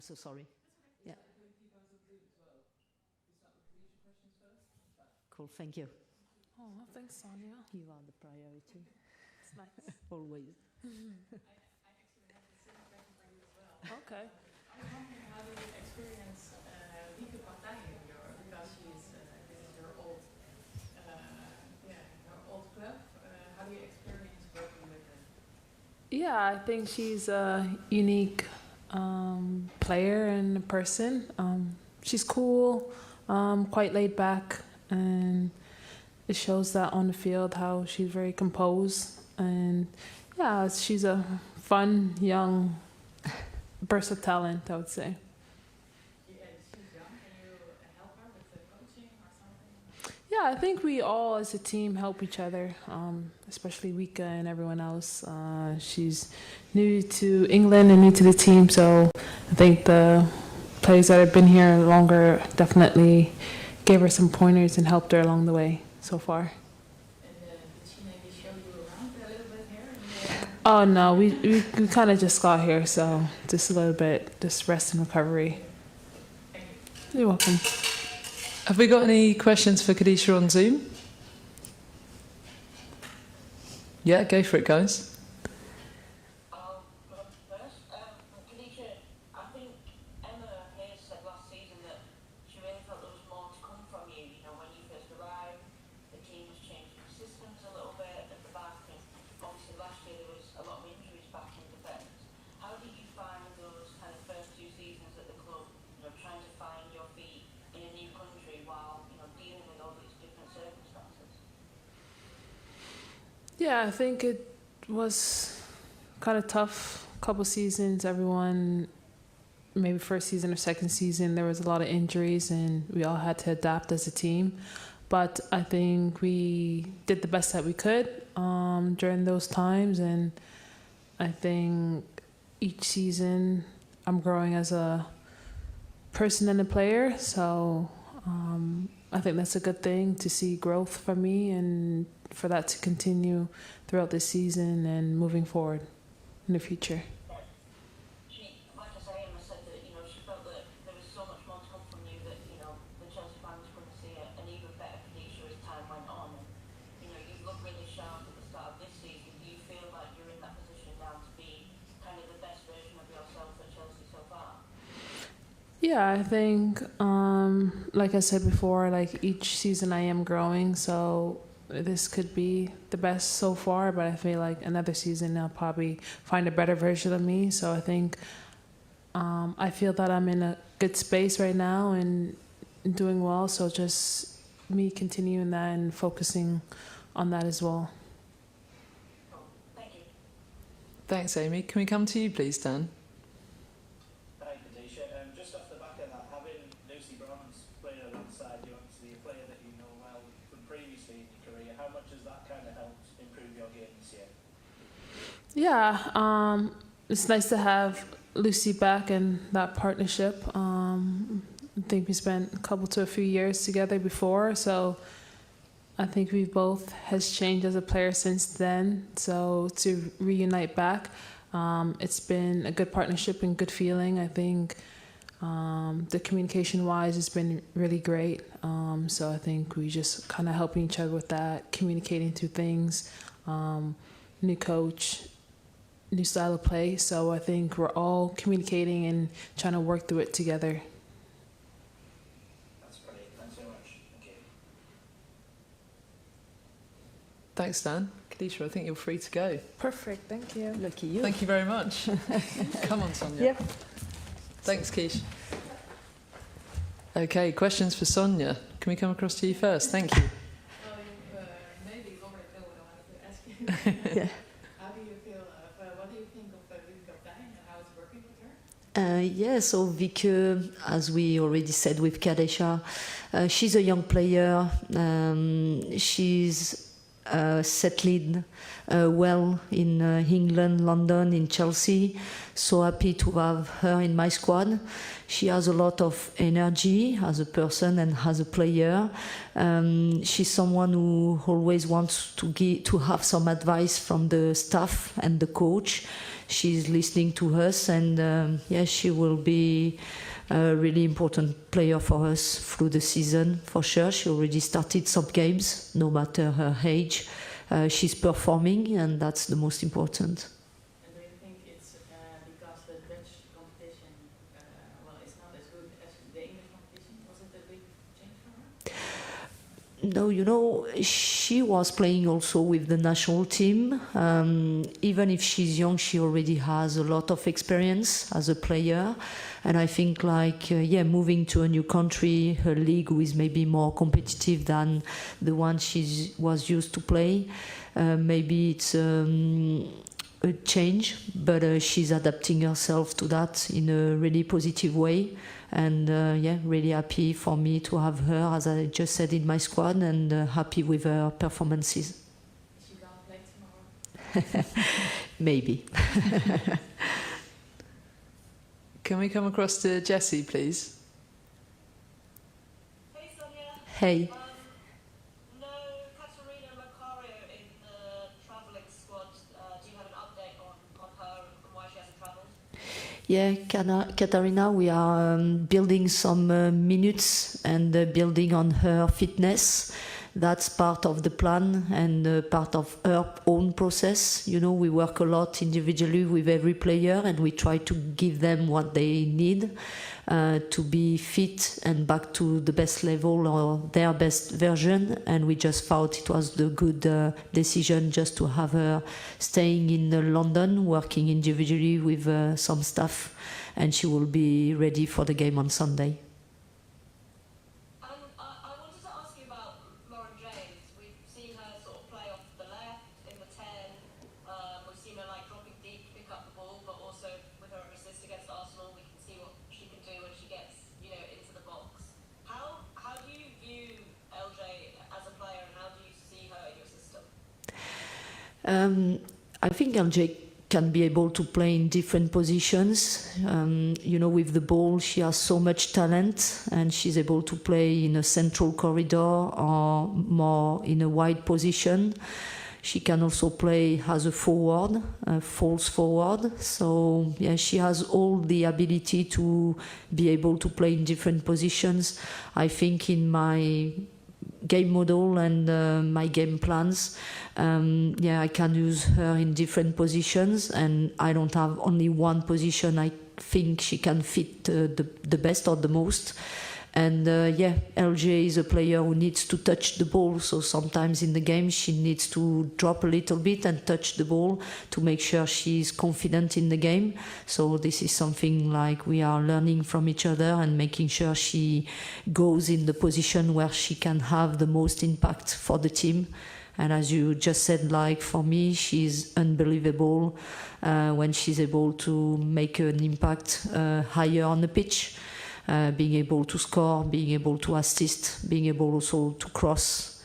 So sorry. Yeah. Cool, thank you. Oh, thanks, Sonia. You are the priority. It's nice. Always. I actually have the same question for you as well. Okay. I was wondering, how do you experience Lieke Partij because this is your old, her old club. How do you experience working with her? Yeah, I think she's a unique player and person. She's cool, quite laid back, and it shows that on the field how she's very composed. And yeah, she's a fun, young, versatile talent, I would say. She's young. Can you help her with the coaching or something? Yeah, I think we all as a team help each other, especially Wika and everyone else. She's new to England and new to the team, so I think the players that have been here longer definitely gave her some pointers and helped her along the way so far. And did she maybe show you around a little bit here? Oh no, we kind of just got here, so just a little bit, just rest and recovery. Thank you. You're welcome. Have we got any questions for Kadeisha on Zoom? Yeah, go for it, guys. First, Kadeisha, I think Emma Hayes said last season that she really felt there was more to come from you. You know, when you first arrived, the team was changing systems a little bit at the back, and obviously last year there was a lot of injuries back in defence. How did you find those kind of first 2 seasons at the club? You know, trying to find your feet in a new country while dealing with all these different circumstances. Yeah, I think it was kind of tough couple seasons. Everyone, maybe first season or second season, there was a lot of injuries and we all had to adapt as a team. But I think we did the best that we could during those times, and I think each season I'm growing as a person and a player, so I think that's a good thing to see growth from me and for that to continue throughout this season and moving forward in the future. She, like I say, Emma said that she felt that there was so much more to come from you that the Chelsea fans couldn't see an even better Kadeisha as time went on. And you looked really sharp at the start of this season. Do you feel like you're in that position now to be kind of the best version of yourself at Chelsea so far? Yeah, I think, like I said before, like each season I am growing, so this could be the best so far, but I feel like another season I'll probably find a better version of me. So I think I feel that I'm in a good space right now and doing well, so just me continuing that and focusing on that as well. Thank you. Thanks, Amy. Can we come to you, please, Dan? Hi, Kadeisha. Just off the back of that, having Lucy Bronze playing alongside you, obviously a player that you know well from previously in your career, how much has that kind of helped improve your game this year? Yeah, it's nice to have Lucy back and that partnership. I think we spent a few years together before, so I think we both has changed as a player since then. So to reunite back, it's been a good partnership and good feeling. I think the communication-wise has been really great. So I think we just kind of helping each other with that, communicating through things, new coach, new style of play. So I think we're all communicating and trying to work through it together. That's great. Thanks so much. Thank you. Thanks, Dan. Kadeisha, I think you're free to go. Perfect, thank you. Lucky you. Thank you very much. Come on, Sonia. Yep. Thanks, Keish. Okay, questions for Sonia. Can we come across to you first? Thank you. Well, you maybe already know what I wanted to ask you. Yeah. How do you feel? What do you think of Lieke Partij and how it's working with her? Yeah, so Vicky, as we already said with Kadeisha, she's a young player. She's settled well in England, London, in Chelsea. So happy to have her in my squad. She has a lot of energy as a person and as a player. She's someone who always wants to have some advice from the staff and the coach. she's listening to us, and yeah, she will be a really important player for us through the season, for sure. She already started some games, no matter her age. She's performing, and that's the most important. And do you think it's because the Dutch competition, well, it's not as good as the English competition? Was it a big change for her? No, you know, she was playing also with the national team. Even if she's young, she already has a lot of experience as a player. And I think, like, yeah, moving to a new country, her league is maybe more competitive than the one she was used to play. Maybe it's a change, but she's adapting herself to that in a really positive way. And yeah, really happy for me to have her, as I just said, in my squad, and happy with her performances. Is she gonna play tomorrow? Maybe. Can we come across to Jessie, please? Hey Sonia. Hey. No Catarina Macario in the travelling squad. Do you have an update on her and why she hasn't travelled? Yeah, Katarina, we are building some minutes and building on her fitness. That's part of the plan and part of her own process. You know, we work a lot individually with every player, and we try to give them what they need to be fit and back to the best level or their best version. And we just thought it was the good decision just to have her staying in London, working individually with some staff, and she will be ready for the game on Sunday. I think LJ can be able to play in different positions. You know, with the ball, she has so much talent, and she's able to play in a central corridor or more in a wide position. She can also play as a forward, false forward. So, yeah, she has all the ability to be able to play in different positions. I think in my game model and my game plans, yeah, I can use her in different positions, and I don't have only one position I think she can fit the best or the most. And yeah, LJ is a player who needs to touch the ball, so sometimes in the game she needs to drop a little bit and touch the ball to make sure she's confident in the game. So this is something like we are learning from each other and making sure she goes in the position where she can have the most impact for the team. And as you just said, like, for me, she's unbelievable when she's able to make an impact higher on the pitch. Being able to score, being able to assist, being able also to cross,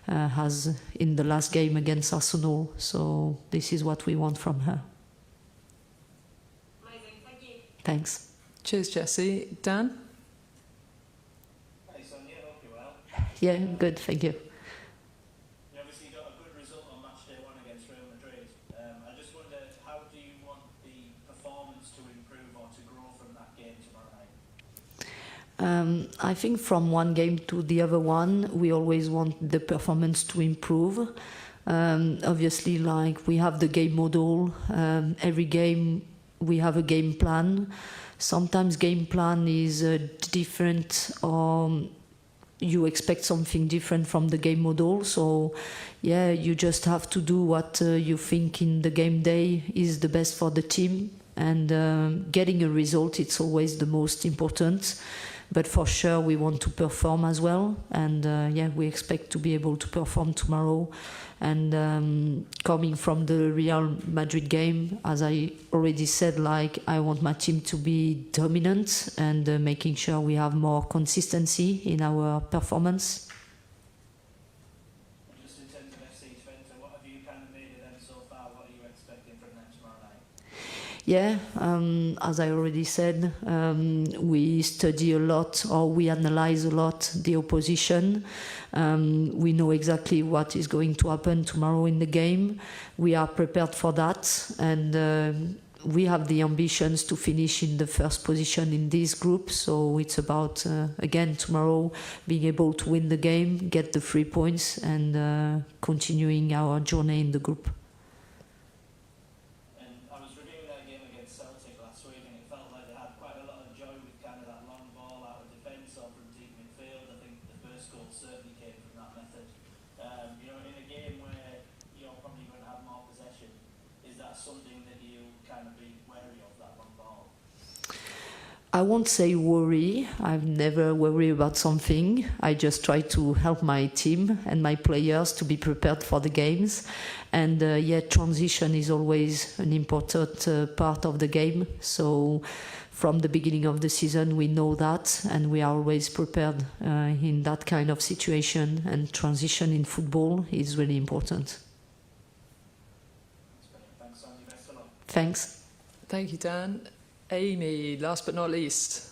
as in the last game against Arsenal. So this is what we want from her. Amazing, thank you. Thanks. Cheers, Jessie. Dan? Hey Sonia, hope you're well. Yeah, good, thank you. You obviously got a good result on match day 1 against Real Madrid. I just wonder, how do you want the performance to improve or to grow from that game tomorrow night? I think from one game to the other one, we always want the performance to improve. Obviously, like, we have the game model. Every game we have a game plan. Sometimes game plan is different, or you expect something different from the game model. So yeah, you just have to do what you think in the game day is the best for the team. And getting a result, it's always the most important. But for sure, we want to perform as well. And yeah, we expect to be able to perform tomorrow. And coming from the Real Madrid game, as I already said, like, I want my team to be dominant and making sure we have more consistency in our performance. Just in terms of FC Twente, what have you kind of made of them so far? What are you expecting from them tomorrow night? Yeah, as I already said, we study a lot, or we analyze a lot the opposition. We know exactly what is going to happen tomorrow in the game. We are prepared for that, and we have the ambitions to finish in the first position in this group. So it's about, again, tomorrow being able to win the game, get the 3 points, and continuing our journey in the group. And I was reviewing that game against Celtic last week, and it felt like they had quite a lot of joy with kind of that long ball out of defence or from deep midfield. I think the first goal certainly came from that method. You know, in a game where you're probably going to have more possession, is that something that you kind of be wary of, that long ball? I won't say worry. I've never worry about something. I just try to help my team and my players to be prepared for the games. And transition is always an important part of the game. So from the beginning of the season, we know that, and we are always prepared in that kind of situation. And transition in football is really important. Thanks, Sonia. Best of luck. Thanks. Thank you, Dan. Amy, last but not least.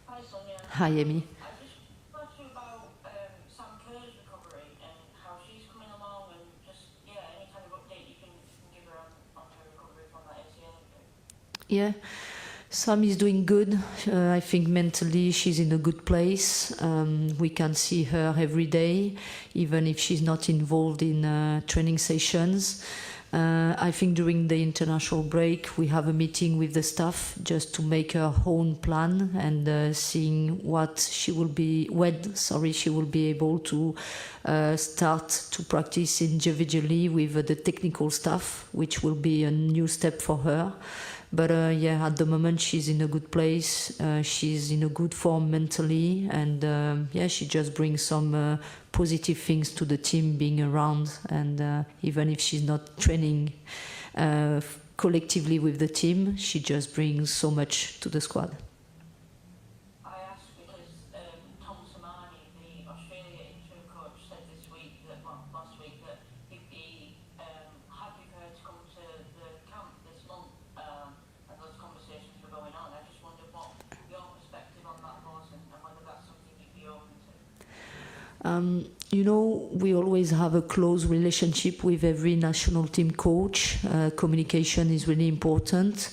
Hi, Sonia. Hi, Amy. I just want to ask you about Sam Kerr's recovery and how she's coming along, and just any kind of update you can give her on her recovery from that ACL injury. Yeah, Sam is doing good. I think mentally she's in a good place. We can see her every day, even if she's not involved in training sessions. I think during the international break we have a meeting with the staff just to make her own plan and seeing when she will be able to start to practice individually with the technical staff, which will be a new step for her. But at the moment she's in a good place. She's in a good form mentally, and she just brings some positive things to the team being around. And even if she's not training collectively with the team, she just brings so much to the squad. I asked because Tom Samani, the Australia interim coach, said last week that he'd be happy for her to come to the camp this month, and those conversations were going on. I just wondered what your perspective on that was, and whether that's something you'd be open to. We always have a close relationship with every national team coach. Communication is really important,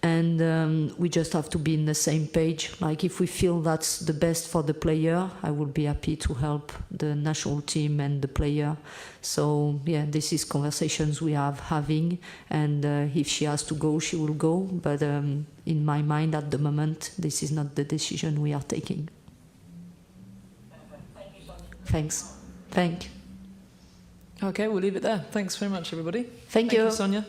and we just have to be in the same page. Like, if we feel that's the best for the player, I would be happy to help the national team and the player. So this is conversations we are having, and if she has to go, she will go. But in my mind at the moment, this is not the decision we are taking. Thank you, Sonia. Thanks. Thank you. Okay, we'll leave it there. Thanks very much, everybody. Thank you. Sonia.